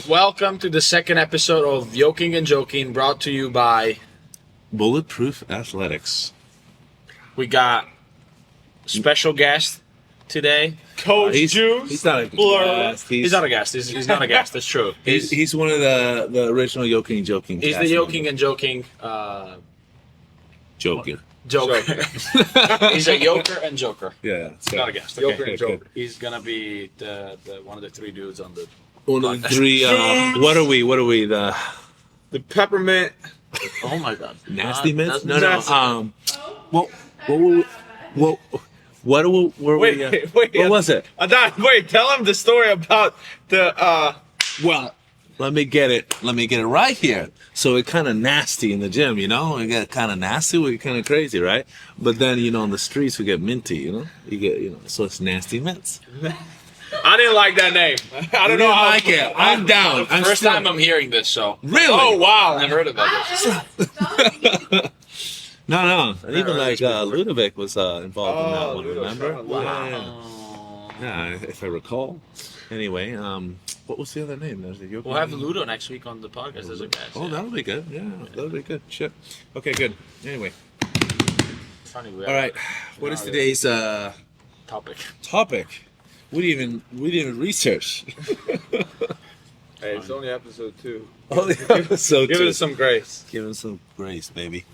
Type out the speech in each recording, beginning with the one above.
Welcome to the second episode of Yoking and Joking, brought to you by. Bulletproof Athletics. We got special guest today, Coach He's Juice. not a guest. He's not a guest. He's not a guest. That's true. He's one of the original Yoking&Joking. He's the Yoking and Joking Joker. Joker. He's a Yoker and Joker. Yeah, He's not a guest. Yoker Okay. and Joker. He's gonna be the one of the three dudes on the. one of the three. What are we? The The peppermint. Oh my God! nasty mints? No. What were Wait, we? wait. What was it? Wait, tell him the story about the. Well, let me get it right here. So it kind of nasty in the gym, you know. We get kind of nasty, we get kind of crazy, right? But then, you know, on the streets we get minty, you know. You get, you know, so it's nasty mints. I didn't like that name. I don't know how. like it. I'm down. First time I'm hearing this, so. Really? Oh wow! I've never heard about this. No. And even like Ludovic was involved in that one. Ludovic. Remember? Wow. Yeah, if I recall. Anyway, what was the other name? There's the We'll have Ludo next week on the podcast as a guest. Oh, that'll be good. Yeah, that'll be good. Shit. Okay, good. Anyway, Funny. all right. What is today's Topic. topic? We didn't even research. Hey, it's only episode 2. So Give it some grace. Give him some grace, baby.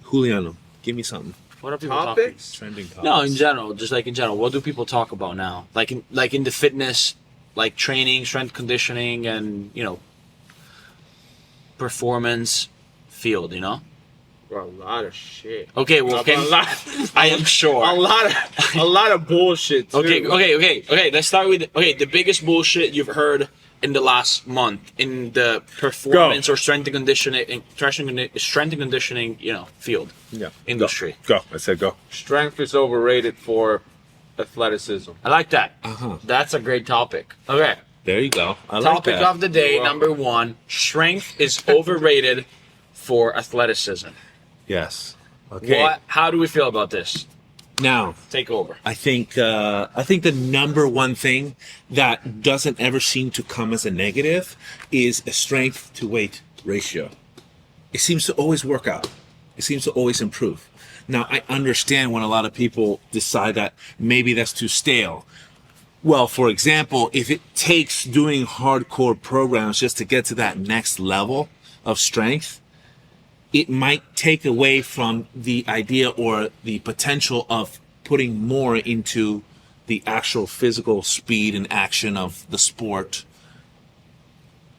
Juliano, give me something. What are people Topics? Trending topics. talking? No, in general, just like in general, what do people talk about now? Like in the fitness, like training, strength conditioning, and performance field. Bro, a lot of shit. Okay, well, I am sure. A lot of bullshit. Too. Okay. Let's start with the biggest bullshit you've heard in the last month in the performance or strength and conditioning, field. Yeah. Industry. Go. I said go. Strength is overrated for athleticism. I like that. Uh-huh. That's a great topic. Okay. There you go. I like Topic that. of the day, You're welcome. number 1: strength is overrated for athleticism. Yes. Okay. How do we feel about this? Now, Take over. I think the number one thing that doesn't ever seem to come as a negative is a strength to weight ratio. It seems to always work out. It seems to always improve. Now, I understand when a lot of people decide that maybe that's too stale. Well, for example, if it takes doing hardcore programs just to get to that next level of strength, it might take away from the idea or the potential of putting more into the actual physical speed and action of the sport.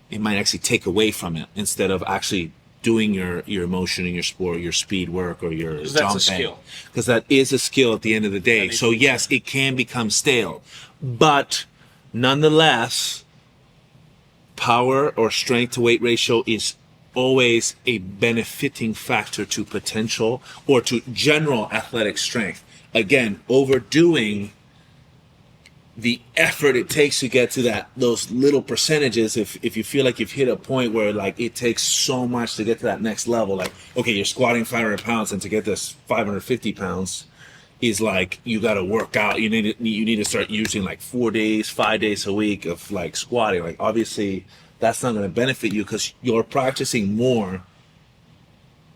It might actually take away from it instead of actually doing your motion in your sport, your speed work, or your Because that's a jumping. skill. Because that is a skill at the end of the day. So yes, it can become stale, but nonetheless, power or strength to weight ratio is always a benefiting factor to potential or to general athletic strength. Again, overdoing the effort it takes to get to those little percentages, if you feel like you've hit a point where like it takes so much to get to that next level, like okay, you're squatting 500 pounds and to get this 550 pounds is like you got to work out. You need to start using like 4 days, 5 days a week of like squatting. Like obviously that's not going to benefit you because you're practicing more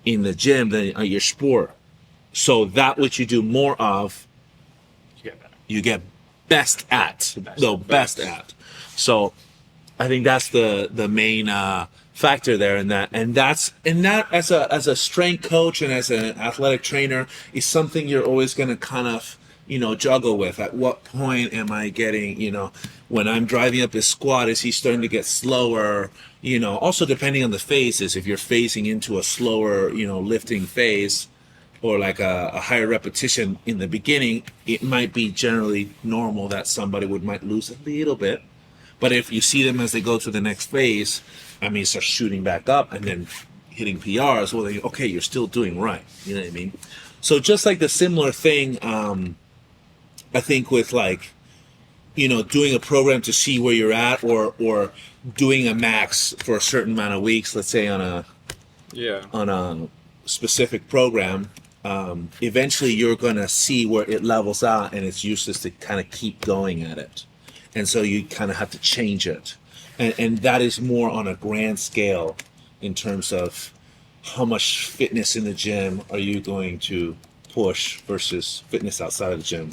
in the gym than your sport. So that which you do more of, you get best at. Best at. So I think that's the main factor there in that. And that as a strength coach and as an athletic trainer is something you're always going to kind of juggle with. At what point am I getting, when I'm driving up his squat, is he starting to get slower? Also depending on the phases, if you're phasing into a slower, lifting phase or like a higher repetition in the beginning, it might be generally normal that somebody might lose a little bit. But if you see them as they go to the next phase, start shooting back up and then hitting PRs, well, then, okay, you're still doing right. You know what I mean? So just like the similar thing, I think with like, doing a program to see where you're at or doing a max for a certain amount of weeks, let's say on a specific program, eventually you're going to see where it levels out and it's useless to kind of keep going at it. And so you kind of have to change it. and that is more on a grand scale in terms of how much fitness in the gym are you going to push versus fitness outside of the gym.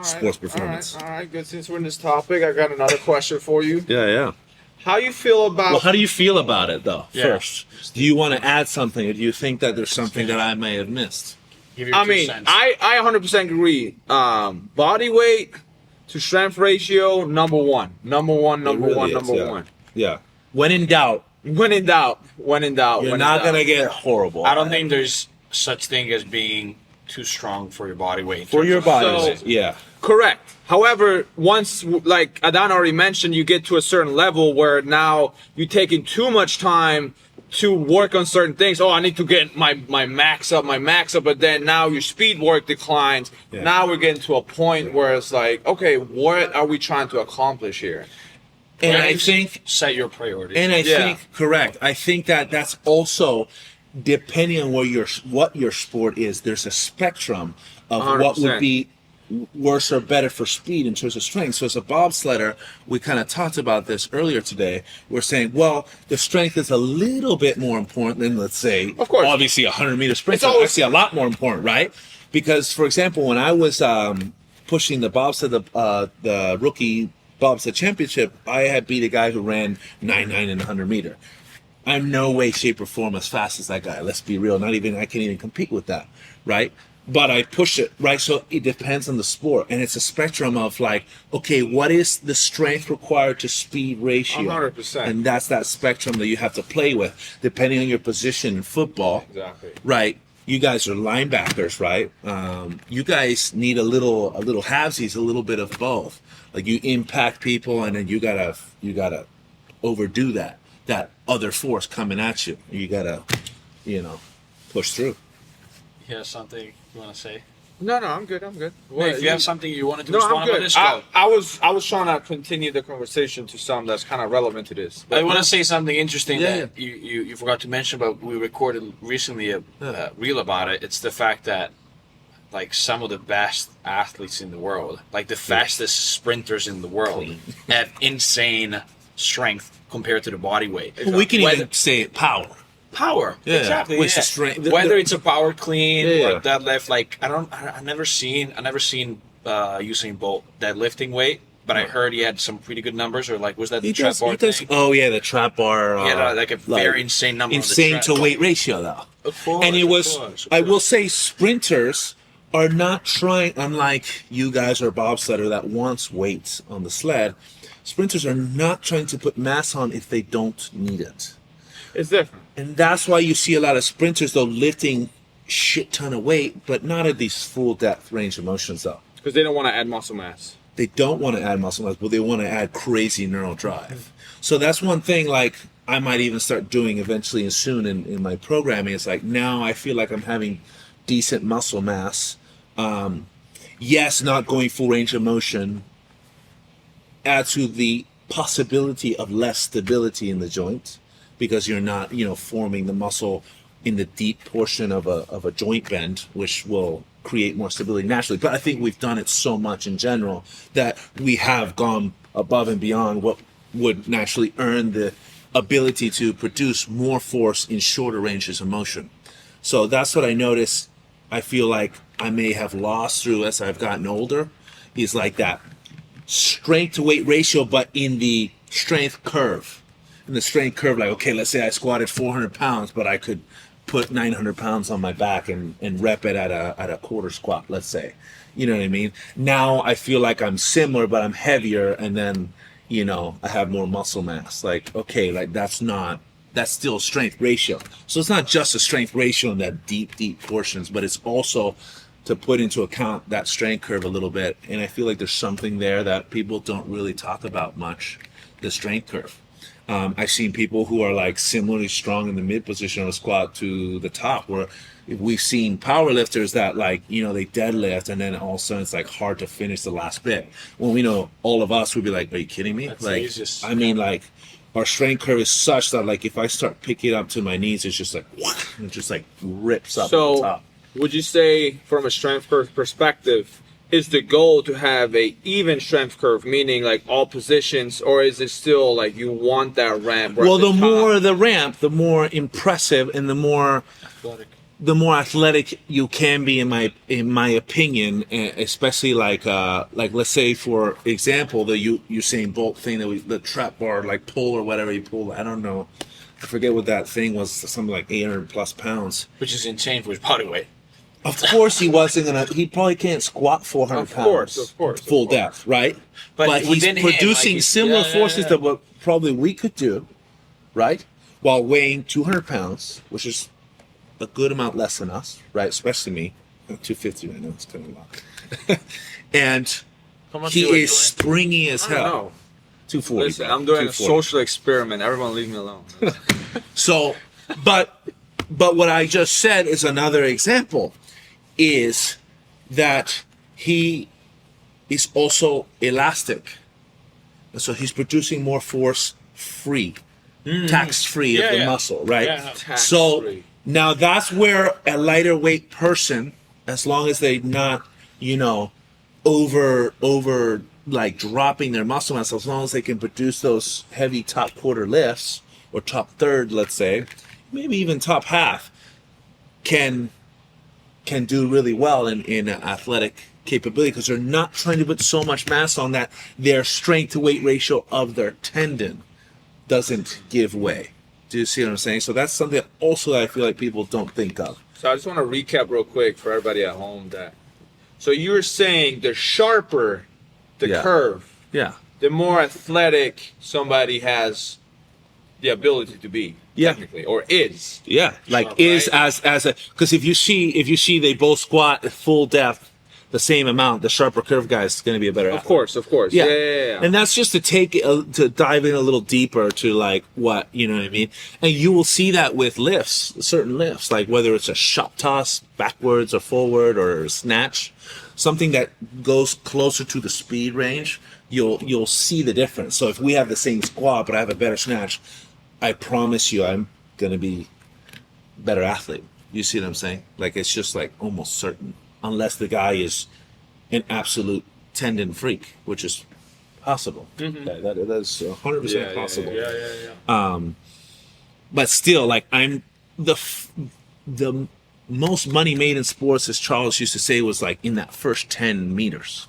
Sports performance. All right, good. Since we're in this topic, I got another question for you. Yeah. How you feel about? Well, how do you feel about it though? Yeah. First, do you want to add something, or do you think that there's something that I may have missed? Give your I 2 mean, cents. I 100% agree. Body weight to strength ratio, number one. Number one. Yeah. When in doubt, When in doubt. you're not gonna get horrible. I don't think there's such thing as being too strong for your body weight. for your body. So- yeah. Correct. However, once, like Adan already mentioned, you get to a certain level where now you're taking too much time to work on certain things. Oh, I need to get my max up, but then now your speed work declines. Yeah. Now we're getting to a point where it's like, okay, what are we trying to accomplish here? And Right? I think Set your priorities. And I Yeah. think correct. I think that that's also depending on what your sport is. There's a spectrum of what would 100%. be worse or better for speed in terms of strength. So as a bobsledder, we kind of talked about this earlier today. We're saying, well, the strength is a little bit more important than, let's say, Of course. obviously a 100-meter sprint. It's always- Actually, a lot more important, right? Because, for example, when I was pushing the bobsled, the rookie bobsled championship, I had beat a guy who ran 9.9 in 100-meter. I'm no way, shape, or form as fast as that guy. Let's be real. Not even I can't even compete with that, right? But I push it, right? So it depends on the sport, and it's a spectrum of like, okay, what is the strength required to speed ratio? 100%. And that's that spectrum that you have to play with, depending on your position in football. Exactly. Right. You guys are linebackers, right? You guys need a little halvesies, a little bit of both. Like you impact people, and then you gotta overdo that other force coming at you. You gotta, push through. You have something you want to say? No, I'm good. Hey, if you have something you wanted to No, respond I'm about good. this, go. I was trying to continue the conversation to something that's kind of relevant to this. I want to say something interesting Yeah, that you forgot to mention, but we recorded recently a reel about it. It's the fact that like some of the best athletes in the world, like the fastest sprinters in the world, have insane strength compared to the body weight. We can Whether- even say power. Power, Yeah, exactly. which yeah. is strength. Whether it's a power clean Yeah. or deadlift, like I never seen Usain Bolt deadlifting weight, but I heard he had some pretty good numbers. Or like, was that the trap bar thing? Oh yeah, the trap bar. He had like a very insane number. Insane on the to trap. weight ratio though. Of course, And it of was, course, of I course. will say, sprinters are not trying, unlike you guys or bobsledder that wants weights on the sled, sprinters are not trying to put mass on if they don't need it. It's different. And that's why you see a lot of sprinters, though, lifting shit ton of weight, but not at these full depth range of motions, though. Because they don't want to add muscle mass. They don't want to add muscle mass, but they want to add crazy neural drive. So that's one thing, like, I might even start doing eventually and soon in my programming. It's like, now I feel like I'm having decent muscle mass. Yes, not going full range of motion. Add to the possibility of less stability in the joint because you're not, forming the muscle in the deep portion of a joint bend, which will create more stability naturally. But I think we've done it so much in general that we have gone above and beyond what would naturally earn the ability to produce more force in shorter ranges of motion. So that's what I notice. I feel like I may have lost through as I've gotten older. Is like that strength to weight ratio, but in the strength curve. In the strength curve, like, okay, let's say I squatted 400 pounds, but I could put 900 pounds on my back and rep it at a quarter squat, let's say. You know what I mean? Now I feel like I'm similar, but I'm heavier, and then, I have more muscle mass. Like, okay, like that's still strength ratio. So it's not just a strength ratio in that deep portions, but it's also to put into account that strength curve a little bit. And I feel like there's something there that people don't really talk about much, the strength curve. I've seen people who are like similarly strong in the mid position of a squat to the top, where we've seen power lifters that like, they deadlift and then all of a sudden it's like hard to finish the last bit. When we know all of us would be like, are you kidding me? That's like, easiest. I mean, like our strength curve is such that like if I start picking up to my knees, it's just like, it just like rips up at the So, top. would you say from a strength perspective, is the goal to have a even strength curve, meaning like all positions, or is it still like you want that ramp? Well, the top? more the ramp, the more impressive and the more athletic you can be, in my opinion. Especially like let's say for example the Usain Bolt thing the trap bar like pull or whatever you pull. I don't know, I forget what that thing was. Something like 800 plus pounds, which is insane for his body weight. Of course he wasn't gonna. He probably can't squat 400 pounds. Of course, full depth, right? But he's within him, producing like similar forces to what probably we could do, right? While weighing 200 pounds, which is a good amount less than us, right? Especially me, I'm 250 right now. It's kind of a lot. And How much he do you weigh, is Jordan? springy as I don't hell. know. 240. Listen, bro. I'm doing a 240. social experiment. Everyone leave me alone. So, but what I just said is another example, is that he is also elastic. And so he's producing more force free, tax free of the muscle, right? Yeah. So Tax-free. now that's where a lighter weight person, as long as they not, over like dropping their muscle mass, as long as they can produce those heavy top quarter lifts or top third, let's say, maybe even top half, can do really well in athletic capability, because they're not trying to put so much mass on that their strength to weight ratio of their tendon doesn't give way. Do you see what I'm saying? So that's something that I feel like people don't think of. So I just want to recap real quick for everybody at home that. So you were saying the sharper the curve, Yeah. the more athletic somebody has the ability to be, technically, or is. Yeah, like Sharp, is right? as a, because if you see they both squat at full depth the same amount, the sharper curve guy is going to be a better athlete. Of course. Yeah. And that's just to to dive in a little deeper to like what, you know what I mean? And you will see that with lifts, certain lifts, like whether it's a shot toss backwards or forward or a snatch, something that goes closer to the speed range, you'll see the difference. So if we have the same squat, but I have a better snatch, I promise you I'm going to be better athlete. You see what I'm saying? Like, it's just like almost certain, unless the guy is an absolute tendon freak, which is possible. That's 100% possible. Yeah. But still, like, I'm the most money made in sports, as Charles used to say, was like in that first 10 meters.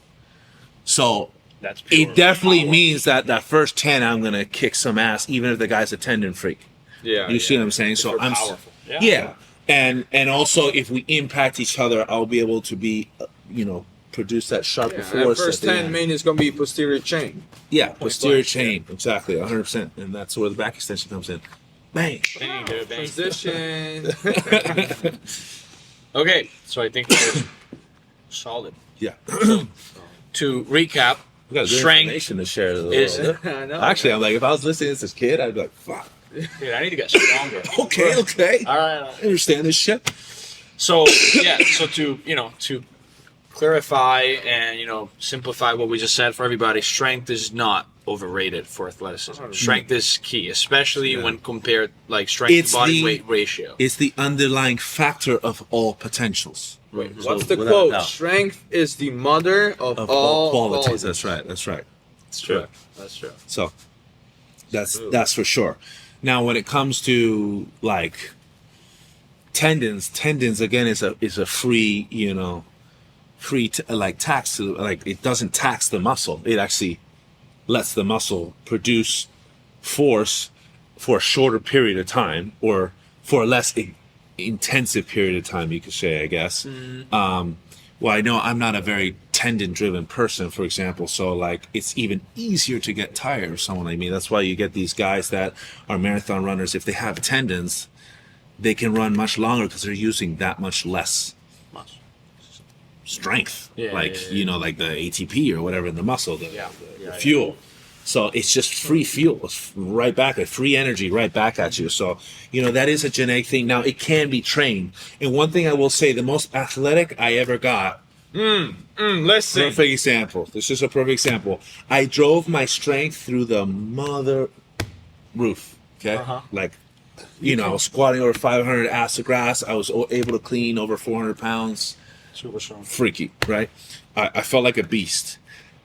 So That's pure it definitely power. means that first 10, I'm going to kick some ass, even if the guy's a tendon freak. Yeah. You see what I'm saying? So You're I'm powerful. yeah. And also, if we impact each other, I'll be able to be, produce that sharper Yeah, force. that first at the 10 end. minutes going to be posterior chain. Yeah, posterior blank, chain. Exactly, 100%. And that's where the back extension comes in. Bang. Transition. Okay, so I think that was solid. Yeah. To recap, We got good strength information to share. is. I know. Actually, I'm like, if I was listening to this as a kid, I'd be like, fuck. Dude, I need to get stronger. Okay. All right. I understand this shit. So to clarify and simplify what we just said for everybody, strength is not overrated for athleticism. Strength is key, especially when compared like strength It's to body the- weight ratio. It's the underlying factor of all potentials. Wait, So, what's the without quote? doubt. Strength is the mother of all qualities. That's right. That's true. That's true. So that's for sure. Now, when it comes to like tendons again is a free, like tax, like it doesn't tax the muscle. It actually lets the muscle produce force for a shorter period of time, or for a less intensive period of time, you could say, I guess. Well, I know I'm not a very tendon-driven person, for example, so like it's even easier to get tired of someone like me. That's why you get these guys that are marathon runners. If they have tendons, they can run much longer because they're using that much less strength, like like the ATP or whatever in the muscle, the fuel. So it's just free fuel, it's right back, free energy right back at you. So, that is a genetic thing. Now, it can be trained. And one thing I will say, the most athletic I ever got, Listen. perfect example. This is a perfect example. I drove my strength through the mother roof, okay? Like, I was squatting over 500 ass to grass. I was able to clean over 400 pounds. Super strong. freaky, right? I felt like a beast.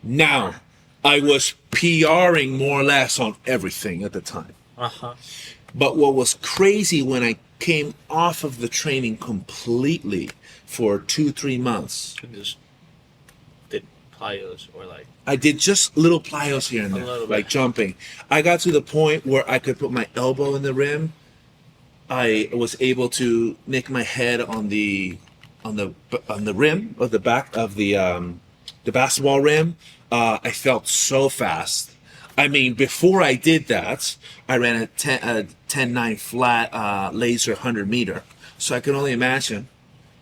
Now, I was PRing more or less on everything at the time. Uh-huh. But what was crazy when I came off of the training completely for 2-3 months, You just did plyos or like I did just little plyos here and A there, little bit. like jumping. I got to the point where I could put my elbow in the rim. I was able to nick my head on the rim of the back of the basketball rim. I felt so fast. I mean, before I did that, I ran a 10-9 flat laser 100-meter. So I can only imagine.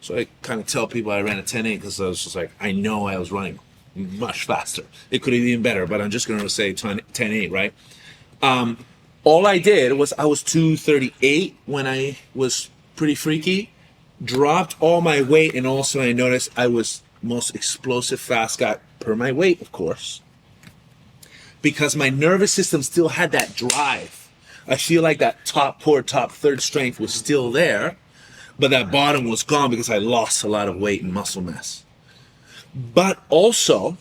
So I kind of tell people I ran a 10-8 because I was just like, I know I was running much faster. It could have been better, but I'm just going to say 10-8, right? All I did was I was 238 when I was pretty freaky, dropped all my weight, and also I noticed I was most explosive fast guy per my weight, of course, because my nervous system still had that drive. I feel like that top third strength was still there, but that bottom was gone because I lost a lot of weight and muscle mass. But also,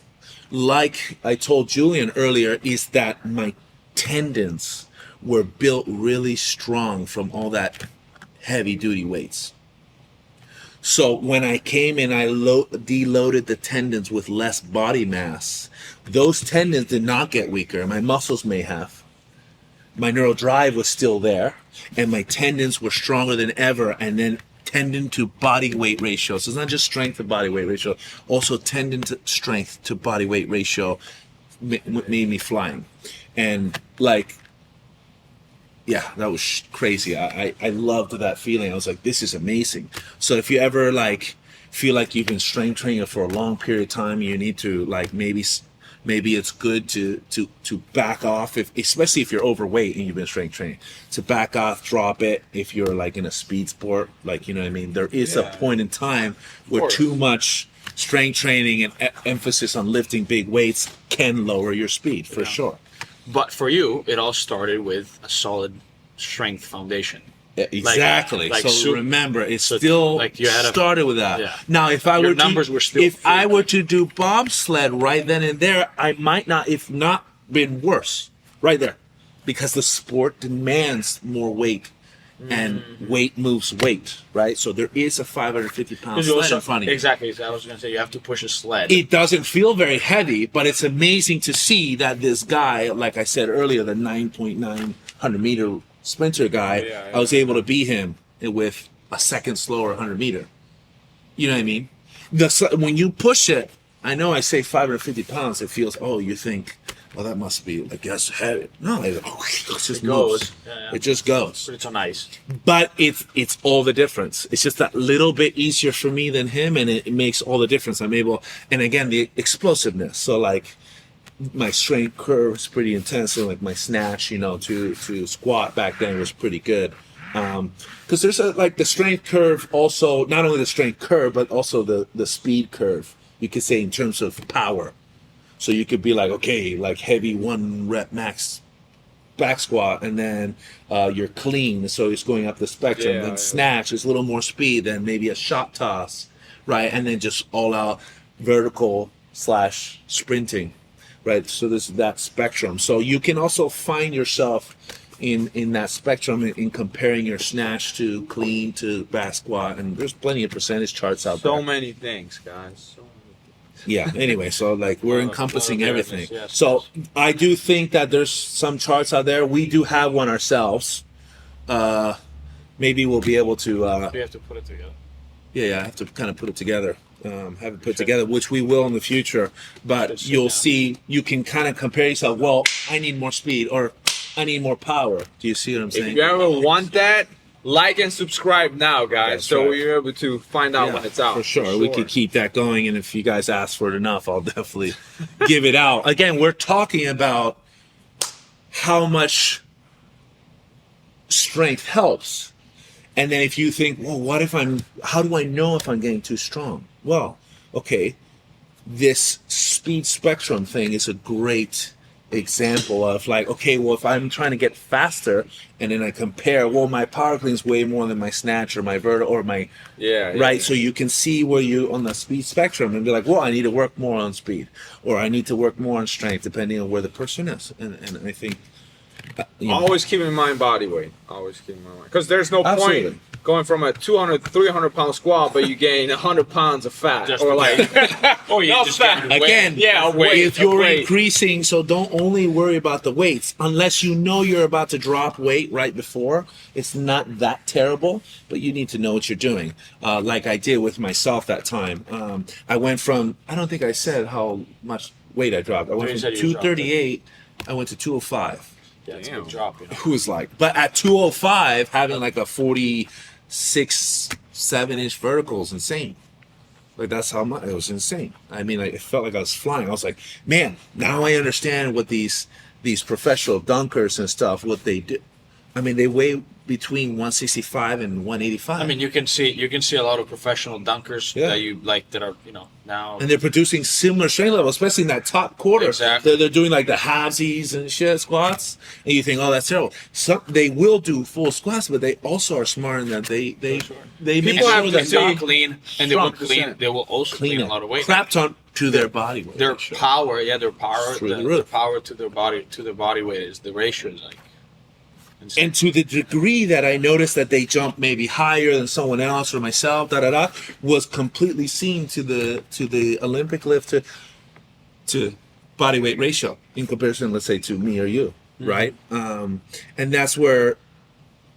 like I told Julian earlier, is that my tendons were built really strong from all that heavy duty weights. So when I came in, I deloaded the tendons with less body mass. Those tendons did not get weaker. My muscles may have. My neural drive was still there, and my tendons were stronger than ever. And then tendon to body weight ratio. So it's not just strength to body weight ratio, also tendon to strength to body weight ratio made me flying. And like, yeah, that was crazy. I loved that feeling. I was like, this is amazing. So if you ever like feel like you've been strength training for a long period of time, you need to like maybe it's good to back off, especially if you're overweight and you've been strength training, to back off, drop it. If you're like in a speed sport, like, you know what I mean? There is a point in time where too much strength training and emphasis on lifting big weights can lower your speed for sure. But for you, it all started with a solid strength foundation. Exactly. Like so remember, it still like you had started with that. Yeah. Now, if I were to do bobsled right then and there, I might not, if not, been worse right there, because the sport demands more weight, and weight moves weight, right? So there is a 550-pound sled in front of you. Exactly. So I was going to say you have to push a sled. It doesn't feel very heavy, but it's amazing to see that this guy, like I said earlier, the 9.9 100-meter sprinter guy, I was able to beat him with a second slower 100-meter. You know what I mean? When you push it, I know I say 550 pounds, it feels, you think, well, that must be, I guess, heavy. No, it just moves. It just goes. But it's on ice. But it's all the difference. It's just that little bit easier for me than him, and it makes all the difference. I'm able, and again, the explosiveness. So like, my strength curve is pretty intense. So like my snatch, to squat back then was pretty good. Because there's the strength curve also, not only the strength curve, but also the speed curve, you could say, in terms of power. So you could be like, okay, like heavy 1 rep max back squat, and then you're clean, so it's going up the spectrum. Then snatch is a little more speed than maybe a shot toss, right? And then just all out vertical / sprinting, right? So there's that spectrum. So you can also find yourself in that spectrum in comparing your snatch to clean to back squat, and there's plenty of percentage charts out there. So many things, guys. Yeah, anyway, so like we're encompassing everything. Yes, so I do think that there's some charts out there. We do have one ourselves. Maybe we'll be able to... we have to put it together. Yeah, I have to kind of put it together. Have it put together, which we will in the future. But you'll see, you can kind of compare yourself, well, I need more speed, or I need more power. Do you see what I'm saying? If you ever want that, like and subscribe now, guys. That's so right. we're able to find out when it's out. For sure. We could keep that going, and if you guys ask for it enough, I'll definitely give it out. Again, we're talking about how much strength helps. And then if you think, well, how do I know if I'm getting too strong? Well, okay, this speed spectrum thing is a great example of like, okay, well, if I'm trying to get faster and then I compare, well, my power clean is way more than my snatch or my vertical or my, right? So you can see where you on the speed spectrum and be like, well, I need to work more on speed or I need to work more on strength depending on where the person is. And I think, always keep in mind body weight. Always keep in mind. Because there's no Absolutely. point going from a 200, 300 pound squat, but you gain 100 pounds of fat. Just or like, Oh, you No just fat. gained weight. again, yeah, weight. if you're weight. increasing, so don't only worry about the weights unless you know you're about to drop weight right before. It's not that terrible, but you need to know what you're doing. Like I did with myself that time. I went from, I don't think I said how much weight I dropped. I went You from said you dropped it. 238, I went to 205. Yeah, it's a Damn. big drop. You know? Who's like, but at 205, having like a 46, 7-inch vertical is insane. Like that's how much it was insane. I mean, like, it felt like I was flying. I was like, man, now I understand what these professional dunkers and stuff what they do. I mean, they weigh between 165 and 185. I mean, you can see a lot of professional dunkers Yeah. that you like that are now. and they're producing similar strength levels, especially in that top quarter. Exactly. They're doing like the halvesies and shit squats, and you think, oh, that's terrible. Some they will do full squats, but they also are smart in that they make People have sure to that see- They clean and they will clean. 100%. They will also clean, a lot of weight. clapped on to their body weight. Their power, their power, Through the the roof. power to their body weight is the ratio is like. insane. And to the degree that I noticed that they jump maybe higher than someone else or myself, was completely seen to the Olympic lift to body weight ratio in comparison, let's say, to me or you, right? And that's where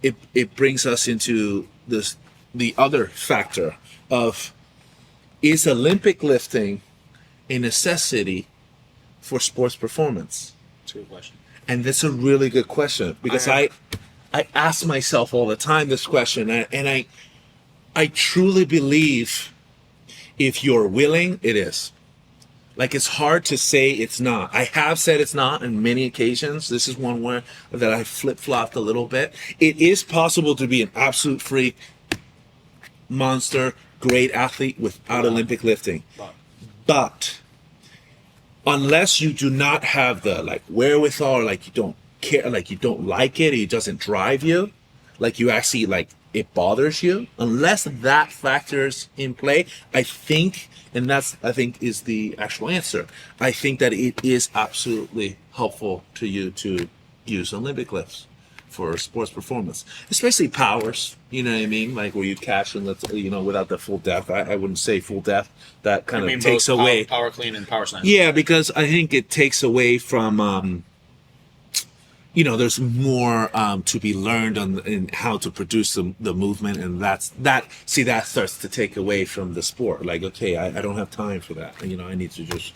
it brings us into the other factor of, is Olympic lifting a necessity for sports performance? That's a good question. And that's a really good question because I ask myself all the time this question, and I truly believe if you're willing, it is. Like, it's hard to say it's not. I have said it's not on many occasions. This is one where that I flip-flopped a little bit. It is possible to be an absolute freak, monster, great athlete without Olympic lifting. But unless you do not have the like wherewithal, or like you don't care, like you don't like it, or it doesn't drive you, like you actually like it bothers you, unless that factors in play, I think, and that's I think is the actual answer. I think that it is absolutely helpful to you to use Olympic lifts for sports performance, especially powers. You know what I mean? Like where you catch and without the full depth. I wouldn't say full depth. That kind of takes both away. power clean and power snatch. Yeah, because I think it takes away from, there's more to be learned in how to produce the movement, and that starts to take away from the sport. Like, okay, I don't have time for that. I need to just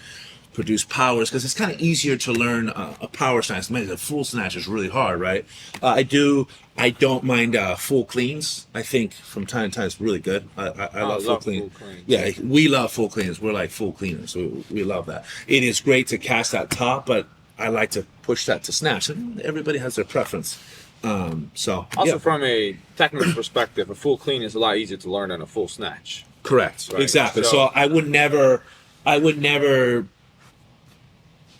produce powers because it's kind of easier to learn a power snatch. Man, the full snatch is really hard, right? I don't mind full cleans. I think from time to time it's really good. I love full cleans. Yeah, we love full cleans. We're like full cleaners. So we love that. It is great to cast that top, but I like to push that to snatch. And everybody has their preference. Also, from a technical perspective, a full clean is a lot easier to learn than a full snatch. Correct. Right. Exactly. So- So I would never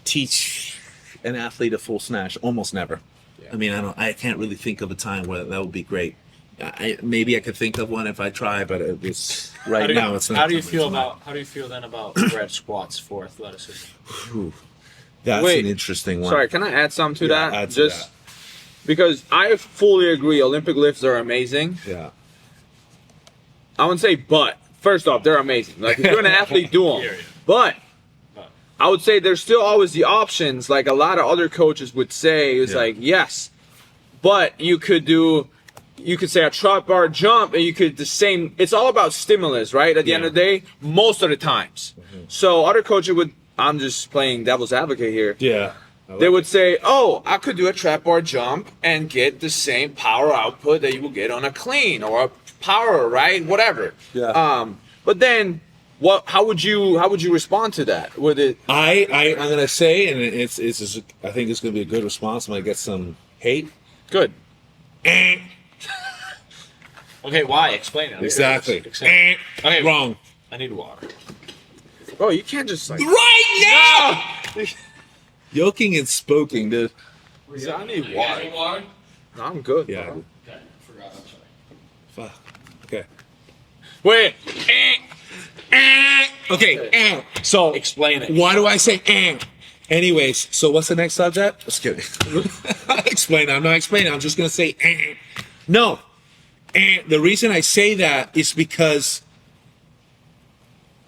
teach an athlete a full snatch. Almost never. Yeah. I mean, I can't really think of a time where that would be great. Maybe I could think of one if I try, but it's now it's not. How do you something feel tonight. then about spread squats for athleticism? Whew. That's Wait, an interesting one. Sorry, can I add something to Yeah, that? add to that. Because I fully agree, Olympic lifts are amazing. Yeah. I wouldn't say but. First off, they're amazing. Like, if you're an athlete, do them. Yeah. But I would say there's still always the options. Like a lot of other coaches would say, it's Yeah. like, yes, but you could say a trot bar jump, and you could it's all about stimulus, right? At the end of the day, most of the times. So other coaches I'm just playing devil's advocate here. Yeah. They would say, oh, I could do a trap bar jump and get the same power output that you will get on a clean or a power, right? Whatever. Yeah. But then how would you respond to that? Would it I'm gonna say, and I think it's gonna be a good response. I'm gonna get some hate. good? Okay, why? Explain it. Exactly. Explain. Okay, Yoking and spoking, dude. I need water. No, I'm good. Yeah. Bro. Okay, I forgot. I'm sorry. Fuck. Okay. Wait. Okay. So Explain it. why do I say Anyways, so what's the next subject? Just kidding. Explain. I'm not explaining. I'm just gonna say No. The reason I say that is because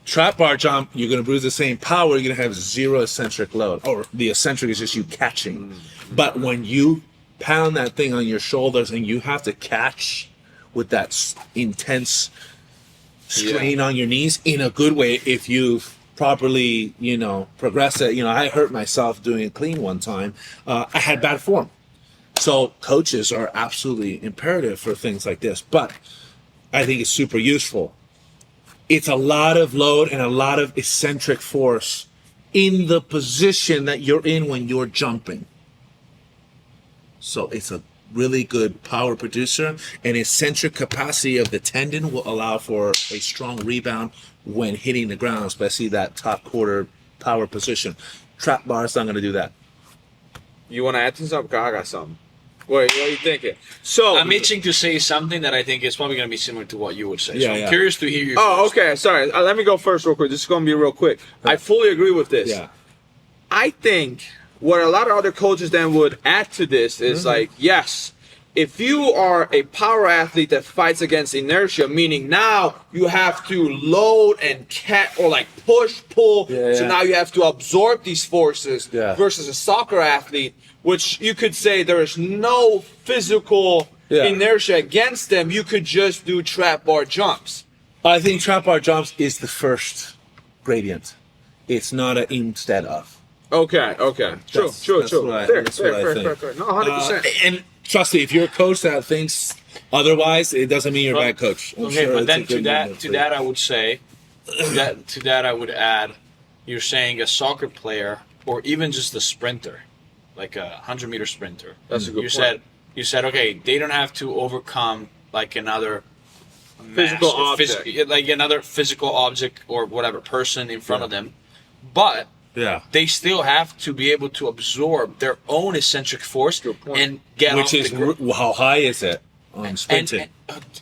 trap bar jump, you're gonna produce the same power. You're gonna have zero eccentric load, or the eccentric is just you catching. But when you pound that thing on your shoulders and you have to catch with that intense strain on your knees in a good way, if you've properly, progress it. I hurt myself doing a clean one time. I had bad form. So coaches are absolutely imperative for things like this, but I think it's super useful. It's a lot of load and a lot of eccentric force in the position that you're in when you're jumping. So it's a really good power producer, and eccentric capacity of the tendon will allow for a strong rebound when hitting the ground, especially that top quarter power position. Trap bar is not going to do that. You want to add to something? I got something. Wait, what are you thinking? So I'm itching to say something that I think is probably going to be similar to what you would say. Yeah, so I'm yeah. curious to hear you. Oh, okay. Sorry. Let me go first real quick. This is going to be real quick. I fully agree with this. Yeah. I think what a lot of other coaches then would add to this is like, yes, if you are a power athlete that fights against inertia, meaning now you have to load and or like push, pull, so now you have to absorb these forces versus a soccer athlete, which you could say there is no physical inertia against them. You could just do trap bar jumps. I think trap bar jumps is the first gradient. It's not an instead of. Okay. True. That's what I think. Fair. No, 100%. And trust me, if you're a coach that thinks otherwise, it doesn't mean you're a bad coach. I'm Okay, sure but it's then a good movement to for that I would say, to that I would add, you're saying a soccer player or even just a sprinter, like a 100-meter sprinter. That's a good point. You said okay, they don't have to overcome like another Physical mass, object. like another physical object or whatever person in front of them, but they still have to be able to absorb their own eccentric force and get Which off is, the how high is it on sprinting?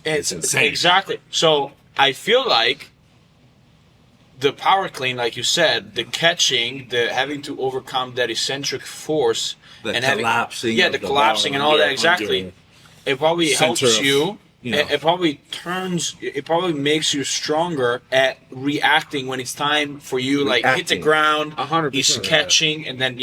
it's insane. Exactly. So I feel like the power clean, like you said, the catching, the having to overcome that eccentric force, The and collapsing the of the collapsing ball and all that. under Exactly. It probably helps center of, you. know. It probably makes you stronger at reacting when it's time for you, like hit the Reacting. ground, 100%, you're catching, and then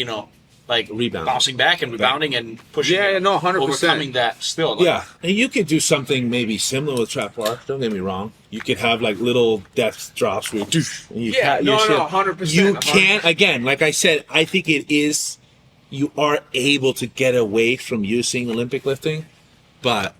like Rebound. bouncing back and rebounding and pushing. Yeah, no, 100%. Overcoming that still. Like, Yeah, and you could do something maybe similar with trap bar. Don't get me wrong. You could have like little depth drops where you cat your shit. 100%. You can't, again, like I said, I think it is, you are able to get away from using Olympic lifting, but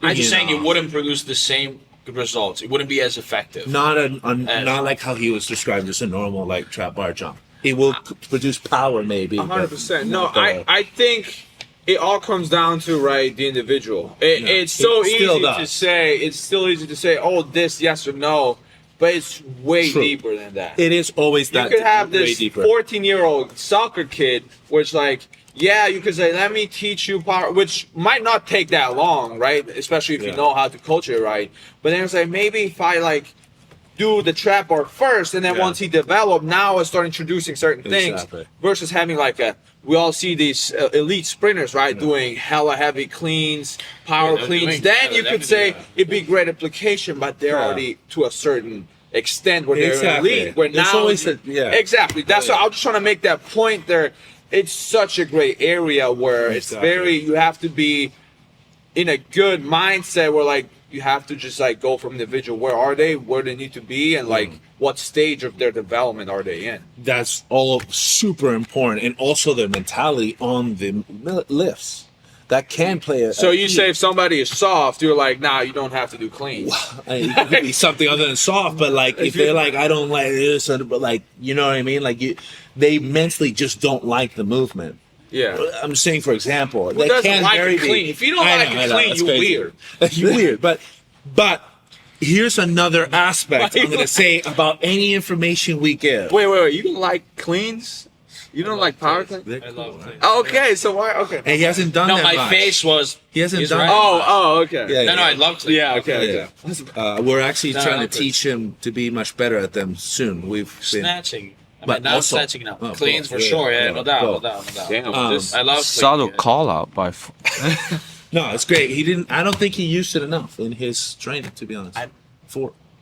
I'm just saying it wouldn't produce the same results. It wouldn't be as effective. not not like how he was described, just a normal like trap bar jump. It will produce power maybe. 100%. No, not the- I think it all comes down to the individual. It's so It still easy to does. say. It's still easy to say, oh, this, yes or no, but it's way True. deeper than that. It is always You that. could have way this deeper. 14-year-old soccer kid, which you could say, let me teach you power, which might not take that long, right? Especially if you know how to coach it right. But then it's like, maybe if I do the trap bar first, and then once he developed, now I start introducing certain things versus having we all see these elite sprinters, right? Doing hella heavy cleans, power cleans. Then you could say it'd be great application, but they're already to a certain extent where they're elite. Where There's now, always exactly. That's why I'm just trying to make that point there. It's such a great area where it's you have to be in a good mindset where you have to just go from individual, where they need to be, and what stage of their development are they in. That's all super important, and also their mentality on the lifts. That can play a. So you say if somebody is soft, you're like, nah, you don't have to do clean. It could be something other than soft, but if they're I don't like this, but you know what I mean? They mentally just don't like the movement. Yeah. I'm saying, for example, Who doesn't like it clean? If you don't like it clean, you're weird. You're weird. But here's another aspect I'm going to say about any information we give. Wait. You like cleans? You don't like power clean? They're I cool, love right? clean. Oh, okay, so why? Okay. And he hasn't done No, that my much. face was. He hasn't he's done right. that. Oh, okay. Yeah, No, I love clean. Yeah, okay. We're actually No, trying no, to teach him to be much better at them soon. We've been Snatching. I But mean, not also- snatching now. oh, Cleans both, for sure. Yeah, no doubt, no both. doubt, no doubt. Damn, I love clean, Subtle yeah. call out by. No, it's great. He didn't. I don't think he used it enough in his training, to be honest.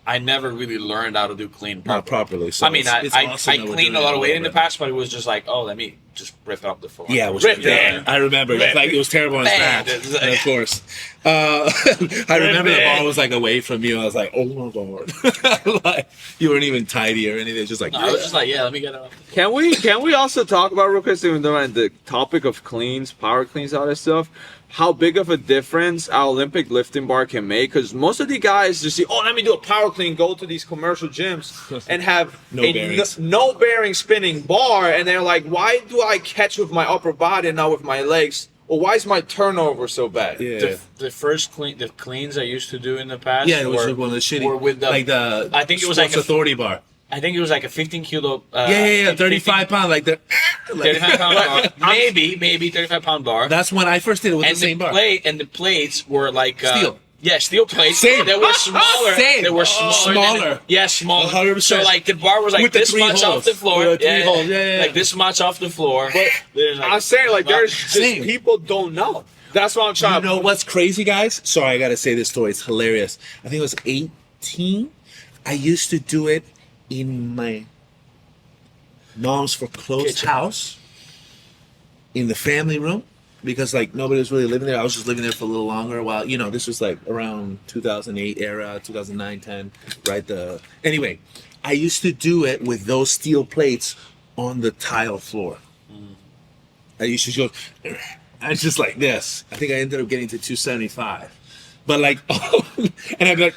I never really learned how to do clean Not properly. properly. So I mean, it's I awesome that we're cleaned a doing lot it of weight in the better. past, but it was just like, oh, let me just rip it up the floor. Yeah, it was Rip yeah, I remember. It was like it was terrible and Bang. bad. It's like- And of course, I remember the Bang. ball was like away from you. I was like, oh my god, like you weren't even tidy or anything. Just like No, I was just like, yeah, let me get it up. Can we also talk about real quick, even though the topic of cleans, power cleans, all that stuff? How big of a difference our Olympic lifting bar can make? Because most of the guys just see, oh, let me do a power clean, go to these commercial gyms and have No a bearings. no bearing spinning bar, and they're like, why do I catch with my upper body and not with my legs? Or why is my turnover so bad? yeah. The first the cleans I used to do in the past. Yeah, it was were, one of the shitty, were with the, like the. I think it was like Sports a- Authority bar. I think it was like a 15 kilo. Yeah, 15 35 pound, like the. 35 pound bar. Maybe 35 pound bar. That's when I first did it with and the same bar. And the plates were like Steel. Yeah, steel plates. Same. They were smaller. Same. They were smaller. Smaller. Yeah, smaller. 100%. So like the bar was like With the this three much holes. off the floor. With the three holes. Yeah. Like this much off the floor. There's, like, I'm saying, like, there's just Same. people don't know. That's what I'm trying You know what's crazy, guys? Sorry, I gotta say this story. It's hilarious. I think it was 18. I used to do it in my mom's foreclosed Kitchen. house in the family room because like nobody was really living there. I was just living there for a little longer while this was like around 2008 era, 2009, 10, right? Anyway, I used to do it with those steel plates on the tile floor. I used to go, and just like this. I think I ended up getting to 275. But like, and I'd be like,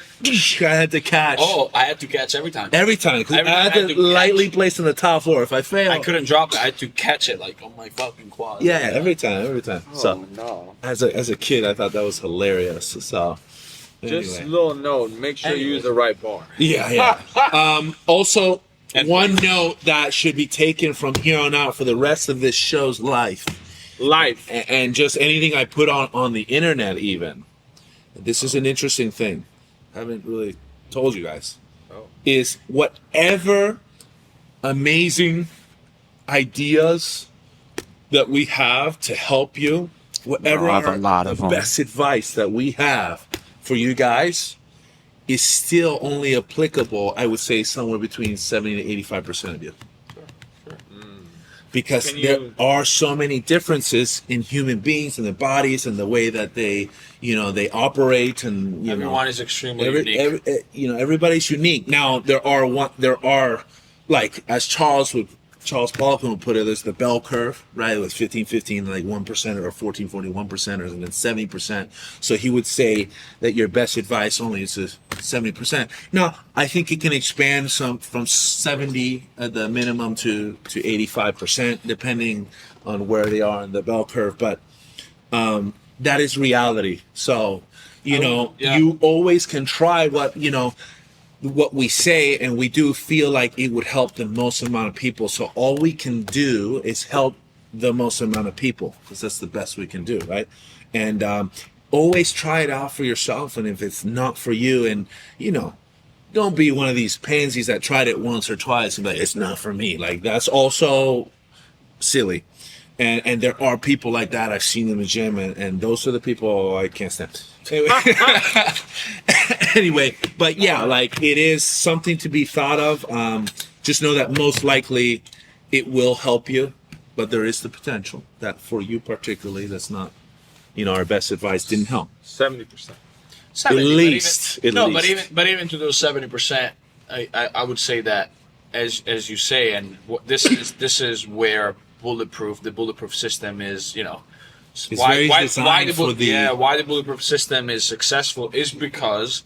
I had to catch. Oh, I had to catch every time. Every time, 'cause Every I had time I to had to lightly catch. place on the top floor. If I fail, I couldn't drop it. I had to catch it like on my fucking quad. Yeah, every time. So no. as a kid, I thought that was hilarious. So Just a anyway. little note. Make sure you use the right bar. Yeah. Also, And- one note that should be taken from here on out for the rest of this show's life, Life. and just anything I put on the internet, even. This is an interesting thing. I haven't really told you guys. Oh. Is whatever amazing ideas that we have to help you, whatever I have a are lot the of 'em. best advice that we have for you guys is still only applicable, I would say, somewhere between 70 to 85% of you. Because Can there you- are so many differences in human beings and their bodies and the way that they operate, and Everyone is extremely unique. everybody's unique. Now there are like as Charles Poliquin would put it, there's the bell curve, right? It was 15, like 1% or 14, 1%ers, and then 70%. So he would say that your best advice only is to 70%. Now, I think it can expand from 70 at the minimum to 85%, depending on where they are in the bell curve. But that is reality. So, yeah. you always can try what we say, and we do feel like it would help the most amount of people. So all we can do is help the most amount of people, because that's the best we can do, right? And always try it out for yourself. And if it's not for you, and don't be one of these pansies that tried it once or twice and be like, it's not for me. Like, that's also silly. And there are people like that. I've seen in the gym, and those are the people I can't stand. Anyway, but yeah, like, it is something to be thought of. Just know that most likely it will help you, but there is the potential that for you particularly, that's not, our best advice didn't help. 70%. 70, At least, but at least. but even to those 70%, I would say that as you say, and this is where the bulletproof system is, very designed for why the bulletproof system is successful is because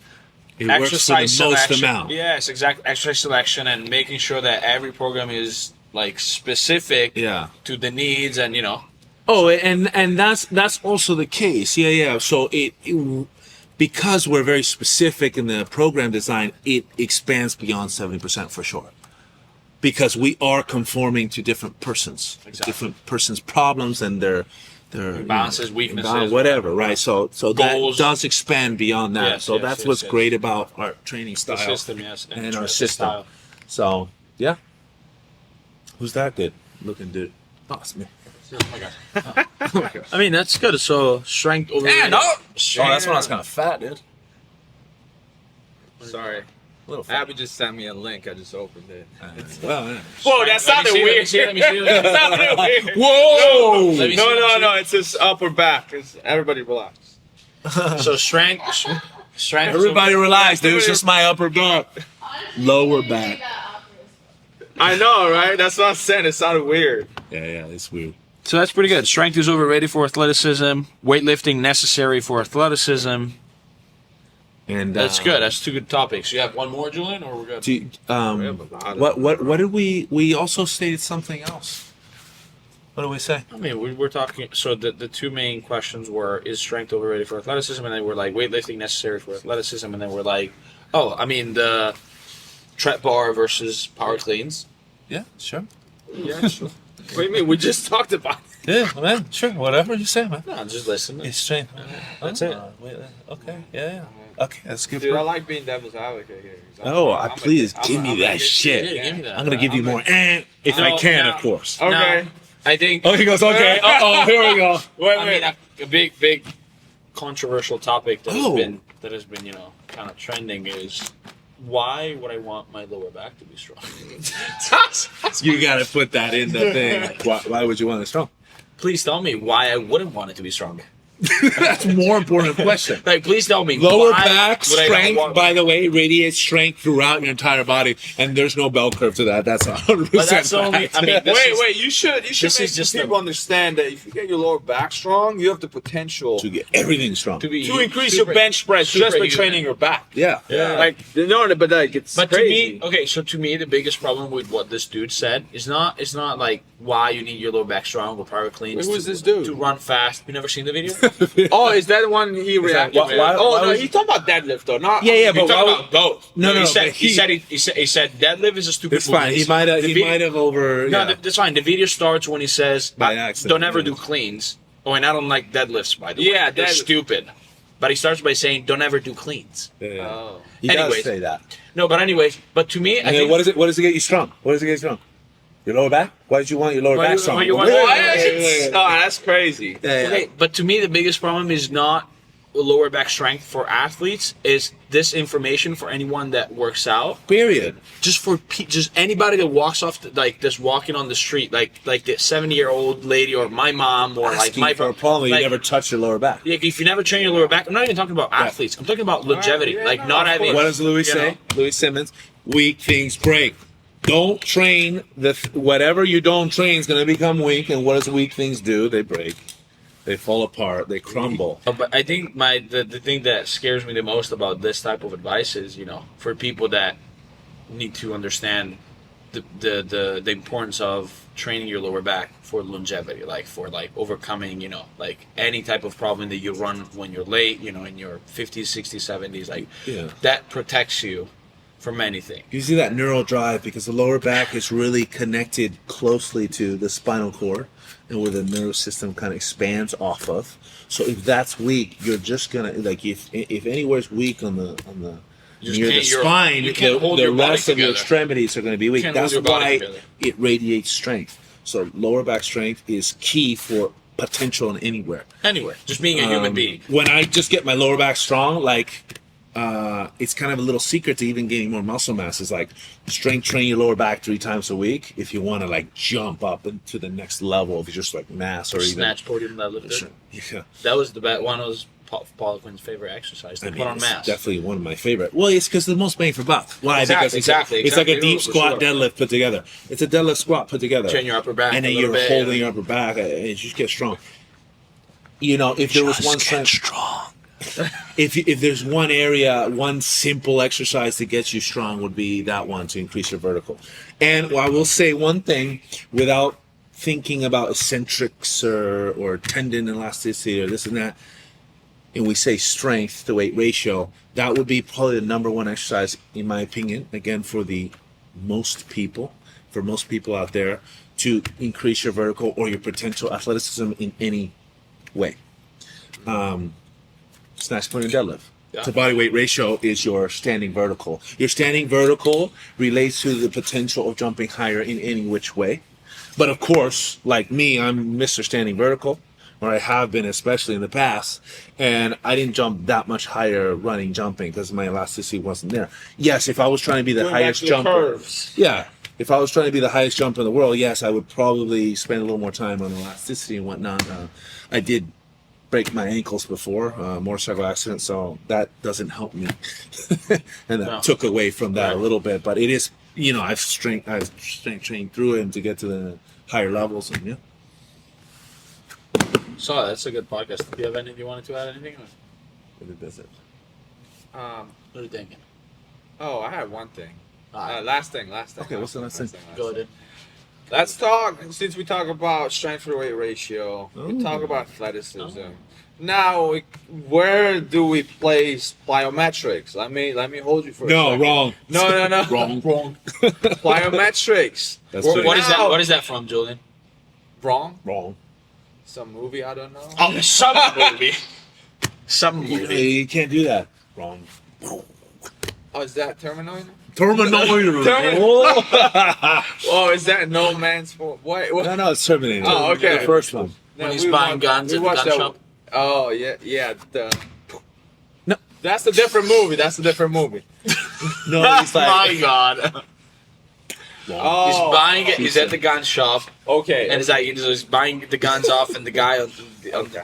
It works for the exercise most selection. amount. Yes, exactly. Exercise selection and making sure that every program is like specific Yeah. to the needs, and Oh, and that's also the case. Yeah. So it because we're very specific in the program design, it expands beyond 70% for sure. because we are conforming to different persons, different persons' problems and their Imbalances, weaknesses, whatever, right? So that Goals. does expand beyond that. Yes, so yes, that's yes, what's yes. great about our training The style system, yes, and our the system. style. So yeah, who's that good looking dude? Oh, it's me. Oh my God. I mean, that's good. So strength over. Yeah, no. Oh, Strength. that's when I was kind of fat, dude. Sorry. A little fat. Abby just sent me a link. I just opened it. Well, yeah. Whoa, that sounded weird. Let me see. That sounded weird. Whoa! Let me see, No, let me see. no. It's just upper back. Everybody relax. So strength. Strength. Everybody relax, dude. It's just my upper back. Lower back. I know, right? That's what I'm saying. It sounded weird. Yeah, it's weird. So that's pretty good. Strength is overrated for athleticism. Weightlifting necessary for athleticism. And That's good. That's two good topics. You have one more, Julian, or we're good? We have a lot of- what did we also stated something else? What did we say? I mean, we're talking. So the two main questions were: is strength overrated for athleticism? And then we're like, weightlifting necessary for athleticism. And then we're like, oh, I mean the trap bar versus power cleans. Yeah, sure. Yeah, sure. What do you mean? We just talked about it. Yeah, man, sure. Whatever you say, man. No, just listen. It's strength. That's it. Okay, yeah. Okay, that's good. Dude, I like being devil's advocate here. Please give me that shit. Yeah, give me that. I'm gonna give you more, if No, I can, no. of course. Okay. I think. Oh, he goes, okay. Here we go. I mean, a big controversial topic that has been kind of trending is why would I want my lower back to be strong? You gotta put that in the thing. Why would you want it strong? Please tell me why I wouldn't want it to be strong. That's a more important question. Like, please tell me. Lower why back would I not strength, want- by the way, radiates strength throughout your entire body, and there's no bell curve to that. That's 100%. But that's the only. I mean, this is- Wait, you should this make is just people understand that if you get your lower back strong, you have the potential to get everything strong. to be to increase your bench press just by superhuman. training your back. Yeah. Like no, but like it's But crazy. to me, okay, so to me, the biggest problem with what this dude said is not like why you need your lower back strong or power cleans. Who was to- this dude? To run fast. You never seen the video? Oh, is that the one he reacted? why- with? why- Oh why no, was- he's talking about deadlift though. Not Yeah, He's but talking why about both. No, he said but he said deadlift is a stupid. It's fine. He might have over. No, Yeah. that's fine. The video starts when he says, By accident, "Don't ever yeah. do cleans." Oh, and I don't like deadlifts, by the way. Yeah, they're stupid. But he starts by saying, "Don't ever do cleans." Yeah. Oh. He does Anyways. say that. No, but anyways, but to me, I And then think what does it get you strong? What does it get you strong? Your lower back? Why did you want your lower Why back you- strong? why you want- Wait, why wait, is wait, it- wait, wait. Oh, that's crazy. Yeah. okay, but to me, the biggest problem is not lower back strength for athletes. Is this information for anyone that works out? Period. Just for just anybody that walks off like just walking on the street, like the 70-year-old lady or my mom or like Asking my for a problem, like, you never touch your lower back. Like, if you never train your lower back, I'm not even talking about athletes. I'm talking about longevity, yeah, like no, not of having. course. What does Louis you say? know? Louis Simmons. Weak things break. Don't train whatever you don't train is going to become weak. And what does weak things do? They break. They fall apart. They crumble. But I think the thing that scares me the most about this type of advice is, for people that need to understand the importance of training your lower back for longevity, like for overcoming, like any type of problem that you run when you're late, in your 50s, 60s, 70s, like Yeah. that protects you from anything. You see that neural drive because the lower back is really connected closely to the spinal cord and where the nervous system kind of expands off of. So if that's weak, you're just gonna if anywhere's weak on the just near the can't- you're- spine, you can't hold the your body rest of your together. extremities are going to be weak. Can't hold That's your body why together. it radiates strength. So lower back strength is key for potential in anywhere. Anyway, just being a human being. When I just get my lower back strong, it's kind of a little secret to even gaining more muscle mass. Is like strength train your lower back 3 times a week if you want to jump up into the next level of just mass or even Snatch podium deadlift. Yeah. That was the one of those Paul Quinn's favorite exercise. To I mean, put on it's mass. definitely one of my favorite. Well, it's because the most bang for buck. Why? Exactly, Because it's like a deep for squat sure. deadlift put together. It's a deadlift squat put together. Train your upper back and a then little you're bit, holding yeah. your upper back, and you just get strong. If there was one strength, strong. if there's one area, one simple exercise that gets you strong would be that one to increase your vertical. And I will say one thing without thinking about eccentrics or tendon elasticity or this and that, and we say strength to weight ratio, that would be probably the number one exercise in my opinion, again for the most people, for most people out there to increase your vertical or your potential athleticism in any way. Snatch, point, and deadlift. Yeah. To body weight ratio is your standing vertical. Your standing vertical relates to the potential of jumping higher in any which way. But of course, like me, I'm Mr. Standing Vertical, or I have been, especially in the past, and I didn't jump that much higher running, jumping, because my elasticity wasn't there. Yes, if I was trying to be the Going back highest to the jumper, curves. yeah, if I was trying to be the highest jumper in the world, yes, I would probably spend a little more time on elasticity and whatnot. I did break my ankles before, motorcycle accident, so that doesn't help me, and that took away from that a little bit. But it is, I've strength trained through it to get to the higher levels, and yeah. So that's a good podcast. Do you have anything you wanted to add? Anything? What is it? What are you thinking? Oh, I had one thing. Alright. Last thing. Okay, what's the last thing? Go ahead. Let's talk, since we talk about strength to weight ratio, we talk about athleticism. Now, where do we place plyometrics? Let me hold you for a second. Wrong. No. Wrong. Plyometrics. That's Well, it. What is now- that? What is that from, Julian? Wrong? Wrong. Some movie, I don't know. Oh, some movie. Some movie. You can't do that. Wrong. Oh, is that Terminator? Terminator. Oh, is that No Man's Fault? What? No, it's Terminator. Oh, okay. The first one. When he's buying guns we at the watched gun shop. Oh, yeah. No. That's a different movie. No, he's like. My God. Oh, He's buying it. He's at the gun shop, okay. and he's buying the guns off, and the guy on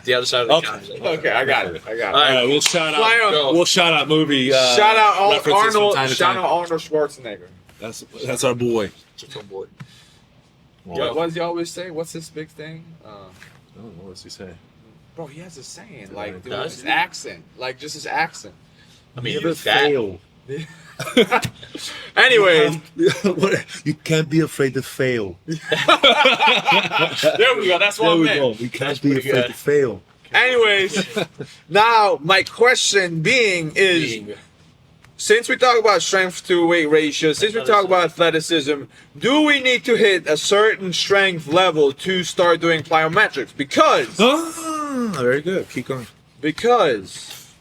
the other side of the Okay. gun. Okay, I got it. All All right. right, we'll shout out. Go. We'll shout out movie. Shout out references from Arnold. time to Shout time. out Arnold Schwarzenegger. That's our boy. Boy. What does he always say? What's his big thing? I don't know what's he say. Bro, he has a saying. Yeah, Like, he dude, does. his accent. Like, just his accent. I mean, Never he's fat. fail. Anyway, You can't be afraid to fail. there we go. That's what I There we meant. go. You can't be pretty afraid good. to fail. Anyways, now my question being is, since we talk about strength to weight ratio, since we talk about athleticism, do we need to hit a certain strength level to start doing plyometrics? Ah, very good. Keep going. Because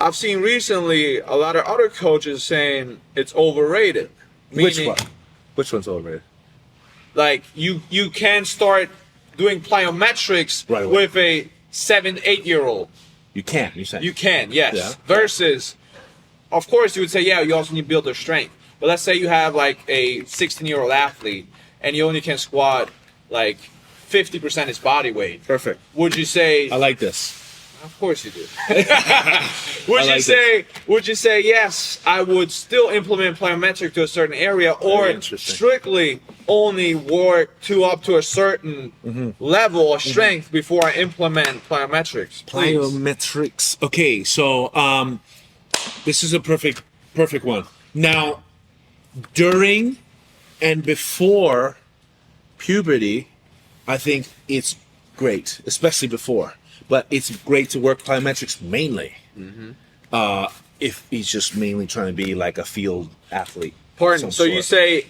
I've seen recently a lot of other coaches saying it's overrated. Which Meaning, one? Which one's overrated? Like you can start doing plyometrics Right away. with a 7-8-year-old. You can't. You say. You can, yes. Yeah. Versus, of course, you would say, yeah, you also need to build their strength. But let's say you have like a 16-year-old athlete and you only can squat like 50% his body weight. Perfect. Would you say? I like this. Of course you do. like Would you say yes? I would still implement plyometric to a certain area, or Very interesting. strictly only work up to a certain level of strength before I implement plyometrics. Please. Plyometrics. Okay, so this is a perfect one. Now, during and before puberty, I think it's great, especially before. But it's great to work plyometrics mainly. If he's just mainly trying to be like a field athlete. of Pardon. some So you sort. say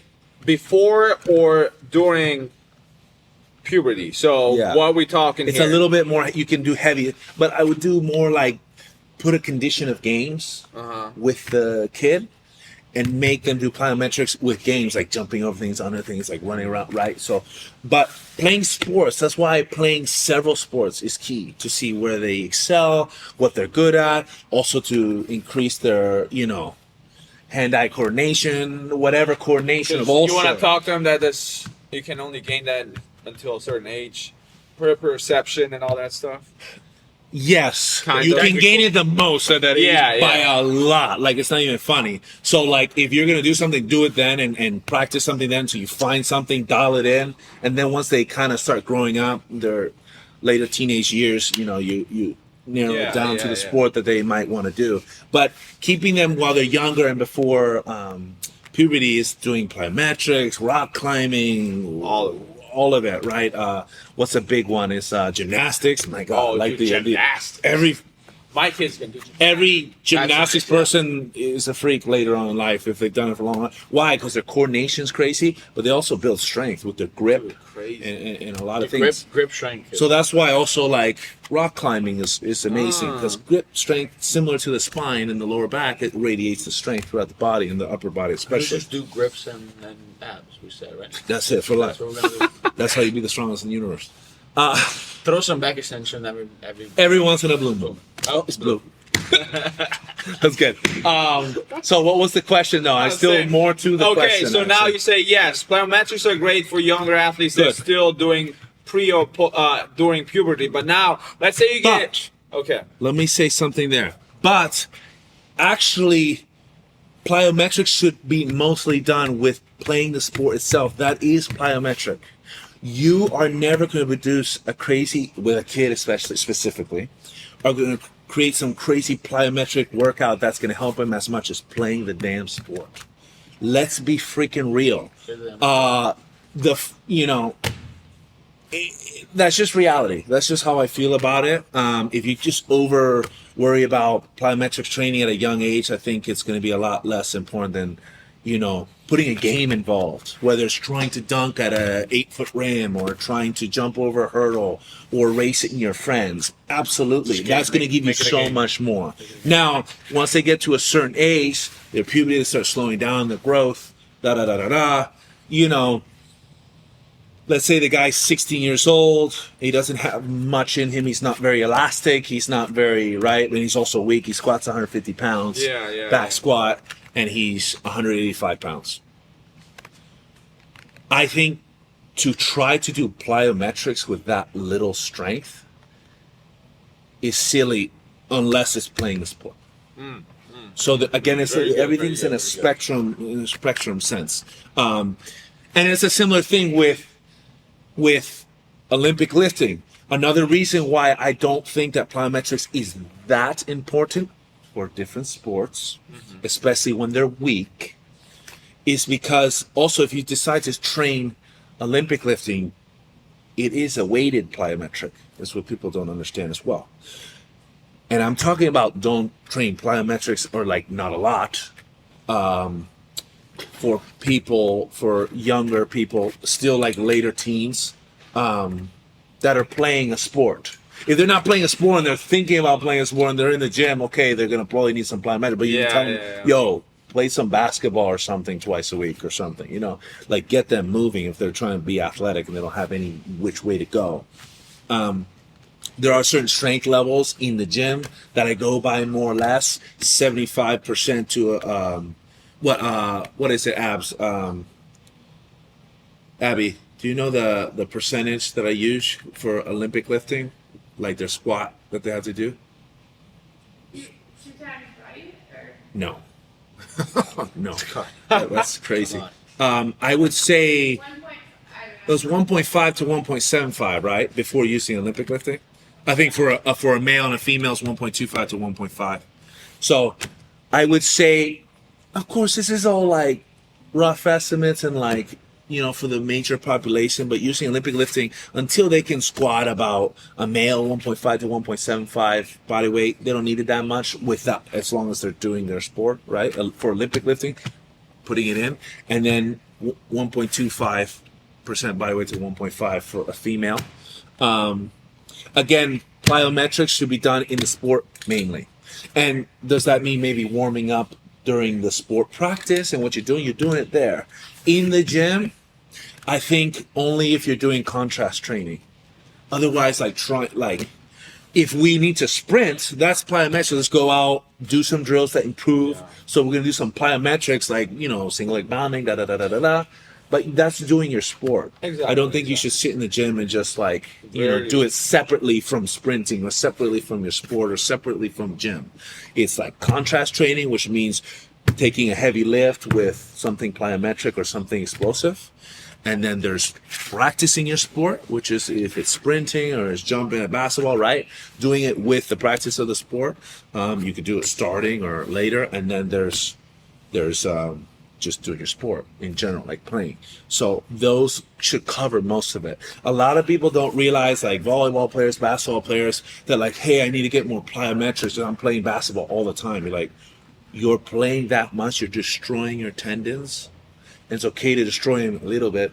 before or during puberty? So Yeah. what are we talking It's here? a little bit more. You can do heavy, but I would do more like put a condition of games with the kid and make them do plyometrics with games like jumping over things, under things, like running around. Right. So, but playing sports. That's why playing several sports is key to see where they excel, what they're good at, also to increase their hand-eye coordination, whatever coordination of all you want to sorts. talk to them that this you can only gain that until a certain age, perception and all that stuff. Yes, Kind you of. can gain it the most at that age Yeah, by yeah. a lot. Like, it's not even funny. So, like, if you're gonna do something, do it then, and practice something then. So you find something, dial it in, and then once they kind of start growing up, their later teenage years, you narrow Yeah, it down to yeah, the yeah. sport that they might want to do. But keeping them while they're younger and before puberty is doing plyometrics, rock climbing, all of it, right? What's a big one is gymnastics. My God, Oh, like dude, the gymnastics. every My kids can do. Every gymnastics nice, yeah. person is a freak later on in life if they've done it for a long time. Why? Because their coordination's crazy, but they also build strength with their grip Crazy. and a lot of The things. grip strength. So that's why also like rock climbing is amazing because grip strength, similar to the spine and the lower back, it radiates the strength throughout the body and the upper body we especially. just do grips and abs. We said, right? That's it for life. That's what we're gonna do. That's how you be the strongest in the universe. Throw some back extension Every once in a blue moon. Oh, It's blue. That's good. So what was the question? No, I still more to the question. Okay, so now actually. you say yes. Plyometrics are great for younger athletes that are Good. still doing during puberty. But now, let's say you get. Okay. Let me say something there. But actually, plyometrics should be mostly done with playing the sport itself. That is plyometric. You are never going to produce a crazy, with a kid especially, specifically, are going to create some crazy plyometric workout that's going to help him as much as playing the damn sport. Let's be freaking real. That's just reality. That's just how I feel about it. If you just over worry about plyometrics training at a young age, I think it's going to be a lot less important than, putting a game involved, whether it's trying to dunk at a 8-foot rim or trying to jump over a hurdle or racing your friends. Absolutely. That's going to give you so much more. Now, once they get to a certain age, their puberty starts slowing down, their growth, let's say the guy's 16 years old. He doesn't have much in him. He's not very elastic. He's not very, right? And he's also weak. He squats 150 pounds. Back squat. And he's 185 pounds. I think to try to do plyometrics with that little strength is silly unless it's playing the sport. So again, it's everything's in a spectrum sense. And it's a similar thing with Olympic lifting. Another reason why I don't think that plyometrics is that important for different sports, especially when they're weak, is because also if you decide to train Olympic lifting, it is a weighted plyometric. That's what people don't understand as well. And I'm talking about don't train plyometrics or like not a lot for younger people, still like later teens that are playing a sport. If they're not playing a sport and they're thinking about playing a sport and they're in the gym, okay, they're going to probably need some plyometrics. But you can tell them, yo, play some basketball or something twice a week or something, like get them moving if they're trying to be athletic and they don't have any which way to go. There are certain strength levels in the gym that I go by more or less 75% to, what is it, abs? Abby, do you know the percentage that I use for Olympic lifting? Like their squat that they have to do? 2 times, right? Or No. No. That's crazy. I would say 1 point, I it was 1.5 to 1.75, right? Before using Olympic lifting. I think for a male and a female it's 1.25 to 1.5. So I would say, of course, this is all like rough estimates and like, for the major population, but using Olympic lifting until they can squat about a male 1.5 to 1.75 body weight, they don't need it that much with that, as long as they're doing their sport, right? For Olympic lifting, putting it in, and then 1.25% body weight to 1.5 for a female. Again, plyometrics should be done in the sport mainly. And does that mean maybe warming up during the sport practice and what you're doing it there? In the gym, I think only if you're doing contrast training. Otherwise, if we need to sprint, that's plyometrics. Let's go out, do some drills that improve. Yeah. So we're gonna do some plyometrics, like single leg bounding, But that's doing your sport. Exactly. I don't think you should sit in the gym and just do it separately from sprinting or separately from your sport or separately from gym. It's like contrast training, which means taking a heavy lift with something plyometric or something explosive. And then there's practicing your sport, which is if it's sprinting or it's jumping at basketball, right? Doing it with the practice of the sport. You could do it starting or later. And then there's just doing your sport in general, like playing. So those should cover most of it. A lot of people don't realize, like volleyball players, basketball players, that like, hey, I need to get more plyometrics. I'm playing basketball all the time. You're like, you're playing that much, you're destroying your tendons. And it's okay to destroy them a little bit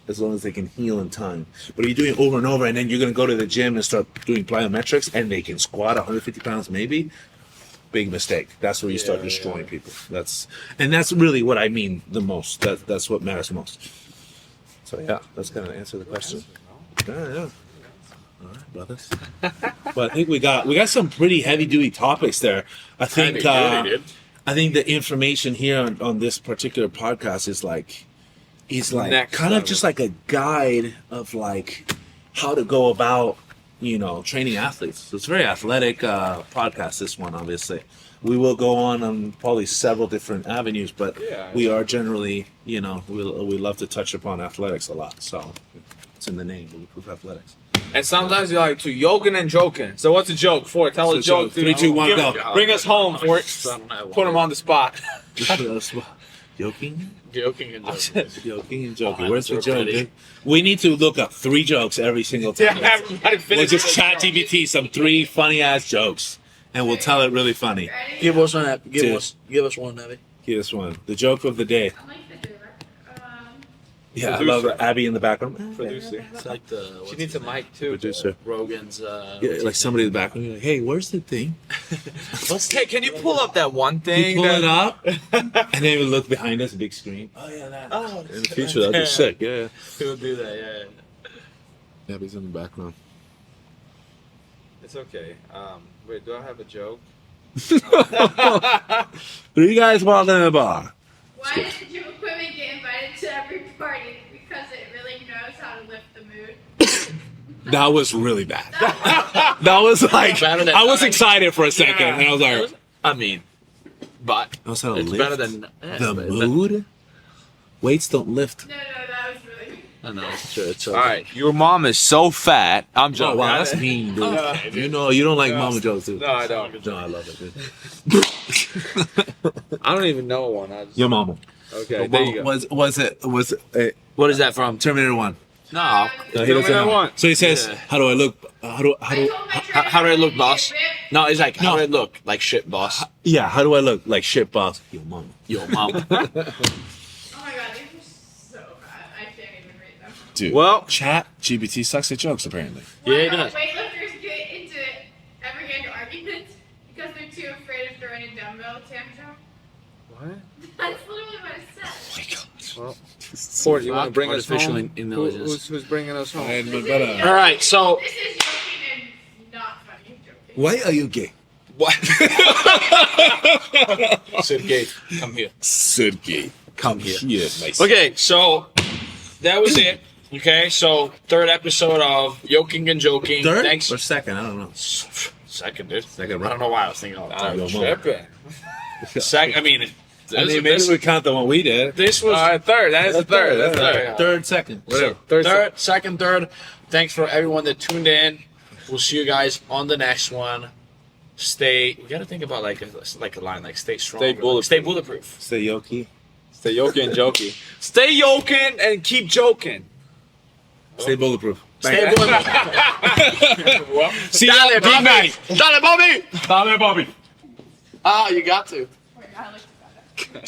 as long as they can heal in time. But if you're doing it over and over, and then you're going to go to the gym and start doing plyometrics, and they can squat 150 pounds maybe, big mistake. That's where you start destroying people. That's really what I mean the most. That's what matters most. So yeah, that's gonna answer the question. Yeah. All right, brothers. But I think we got some pretty heavy duty topics there. I think the information here on this particular podcast is like Next kind level. of just like a guide of like how to go about training athletes. So it's a very athletic podcast, this one, obviously. We will go on probably several different avenues, but we are generally, we love to touch upon athletics a lot. So it's in the name, Bulletproof Athletics. And sometimes you like to yoking and joking. So what's a joke for? Tell a joke. 3, 2, 1, go. Bring us home for it. Put him on the spot. Joking Joking? and joking. Joking and joking. Oh, Where's the we're joke, ready. dude? We need to look up 3 jokes every single time. Yeah, everybody We'll finish just it. chat GPT some 3 funny ass jokes, and we'll tell it really funny. Ready? Give us one. Dude. Give us one, Abby. Here's one. The joke of the day. I'm like the doer. Yeah, Producer. I love Abby in the background. Producer. It's like the. She needs a mic too. Producer. Rogan's. Yeah, like somebody in the background. You're like, hey, where's the thing? Hey, can you pull up that one thing? You pull that- it up, and then we look behind us, big screen. Oh yeah, that. Oh, In the future, that'd be sick. Yeah. He'll do that. Yeah. Abby's in the background. It's okay. Wait, do I have a joke? 3 guys walking in the bar. Why does the gym equipment get invited to every party? Because it really knows how to lift the mood. That was really bad. That was like, Better than I was nothing. excited for a second, and I was like, I mean, but I was how to it's lift better than the mood. Weights don't lift. No, that was really. I know it's true. It's All right, your mom is so fat. I'm Oh joking. wow, that's mean, dude. You don't like mama jokes, dude. No, I don't. No, I love it, dude. I don't even know one. I just... Your mama. Okay, there you go. Was it What is that from? Terminator 1? No. No, he Tell me doesn't that know. one. So he says, Yeah. "How do I look? How do I told my trainer How do I look, to boss? get ripped. No, it's like how No. do I look like shit, boss? yeah? How do I look like shit, boss? Your mama." Yo, mom. Oh my god, these are so bad. I can't even read them. Dude. Well, Chat GPT sucks at jokes apparently. Yeah, it Why does. Weightlifters get into every arguments because they're too afraid of throwing a dumbbell tantrum. what? That's literally what it says. Oh my god. Well, Ford, you want to bring us Artificial home? intelligence. Who's bringing us home? And This my brother. is All right, so This is joking and not funny joking. Why are you gay? what? Sergey, come here. Sergey, Come here. here, nice. Okay, so that was it. Okay, so 3rd episode of Yoking and Joking. Third Thanks. or second? I don't know. Second, dude. Second, I don't know why I was thinking all the time. I'm Yo, mom. tripping. Second, I mean, I mean, maybe we count the one we did. this was Third. That is the third. That's third. Third, second, whatever. Third. second, third. Thanks for everyone that tuned in. We'll see you guys on the next one. We gotta think about like a line like stay strong. Stay or, like, bulletproof. Stay bulletproof. Stay yoki. Stay yoking and joking. Stay yoking and keep joking. Stay bulletproof. Stay bulletproof. See you. Dale, Good Bobby. night. Dale, Bobby. Dale, Bobby. Ah, you got to. Wait, I looked at that.